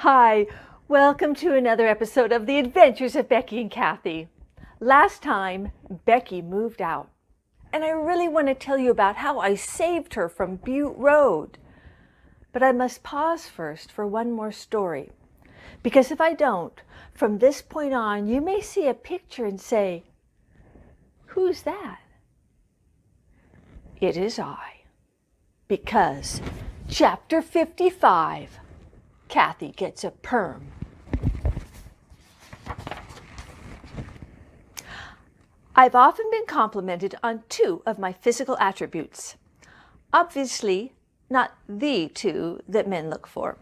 Hi, welcome to another episode of The Adventures of Becky and Kathy. Last time, Becky moved out, and I really want to tell you about how I saved her from Butte Road. But I must pause first for one more story, because if I don't, from this point on, you may see a picture and say, "Who's that?" It is I, because Chapter 55, Kathy Gets a Perm. I've often been complimented on two of my physical attributes. Obviously, not the two that men look for.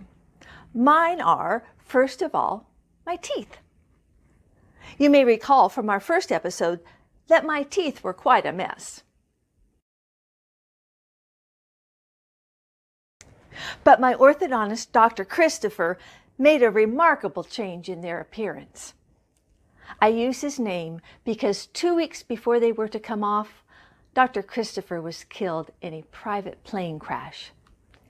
Mine are, first of all, my teeth. You may recall from our first episode that my teeth were quite a mess. But my orthodontist, Dr. Christopher, made a remarkable change in their appearance. I use his name because 2 weeks before they were to come off, Dr. Christopher was killed in a private plane crash.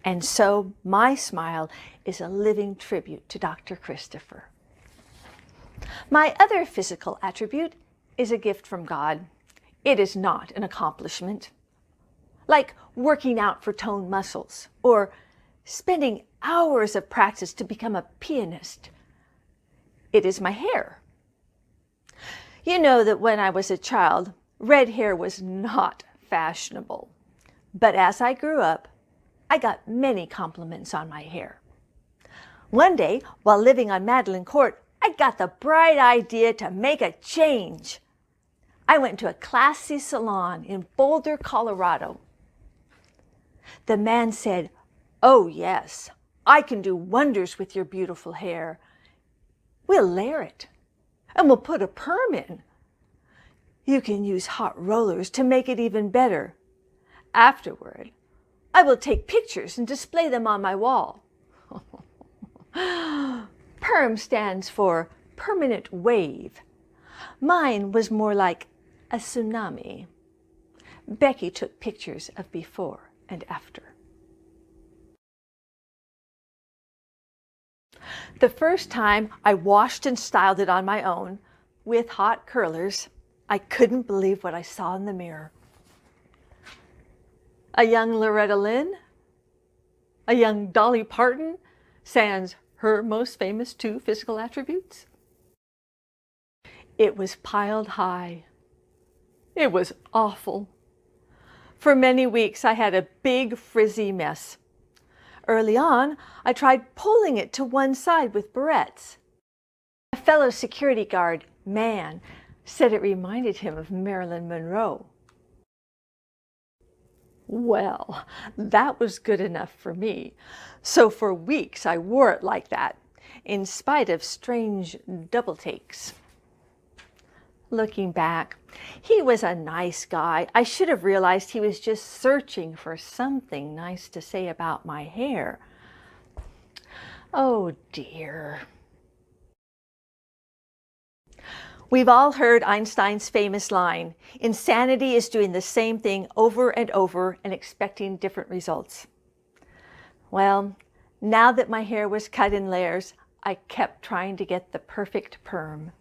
And so my smile is a living tribute to Dr. Christopher. My other physical attribute is a gift from God. It is not an accomplishment, like working out for toned muscles or spending hours of practice to become a pianist. It is my hair. You know that when I was a child, red hair was not fashionable. But as I grew up, I got many compliments on my hair. One day, while living on Madeline Court, I got the bright idea to make a change. I went to a classy salon in Boulder, Colorado. The man said, "Oh yes, I can do wonders with your beautiful hair. We'll layer it, and we'll put a perm in. You can use hot rollers to make it even better. Afterward, I will take pictures and display them on my wall." Perm stands for permanent wave. Mine was more like a tsunami. Becky took pictures of before and after. The first time I washed and styled it on my own with hot curlers, I couldn't believe what I saw in the mirror. A young Loretta Lynn, a young Dolly Parton, sans her most famous two physical attributes. It was piled high. It was awful. For many weeks, I had a big frizzy mess. Early on, I tried pulling it to one side with barrettes. A fellow security guard, man, said it reminded him of Marilyn Monroe. Well, that was good enough for me. So for weeks, I wore it like that, in spite of strange double takes. Looking back, he was a nice guy. I should have realized he was just searching for something nice to say about my hair. Oh dear. We've all heard Einstein's famous line, "Insanity is doing the same thing over and over and expecting different results." Well, now that my hair was cut in layers, I kept trying to get the perfect perm.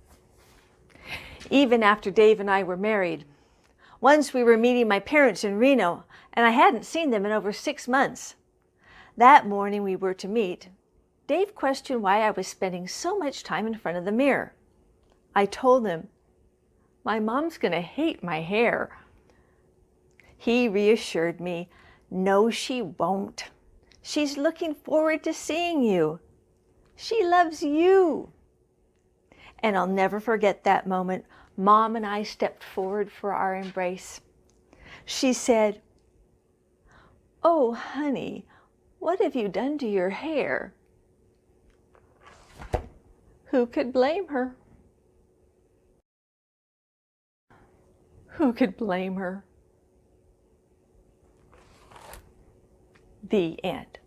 Even after Dave and I were married. Once we were meeting my parents in Reno, and I hadn't seen them in over 6 months. That morning we were to meet. Dave questioned why I was spending so much time in front of the mirror. I told him, "My mom's going to hate my hair." He reassured me, "No, she won't. She's looking forward to seeing you. She loves you." And I'll never forget that moment. Mom and I stepped forward for our embrace. She said, "Oh, honey, what have you done to your hair?" Who could blame her? Who could blame her? The end.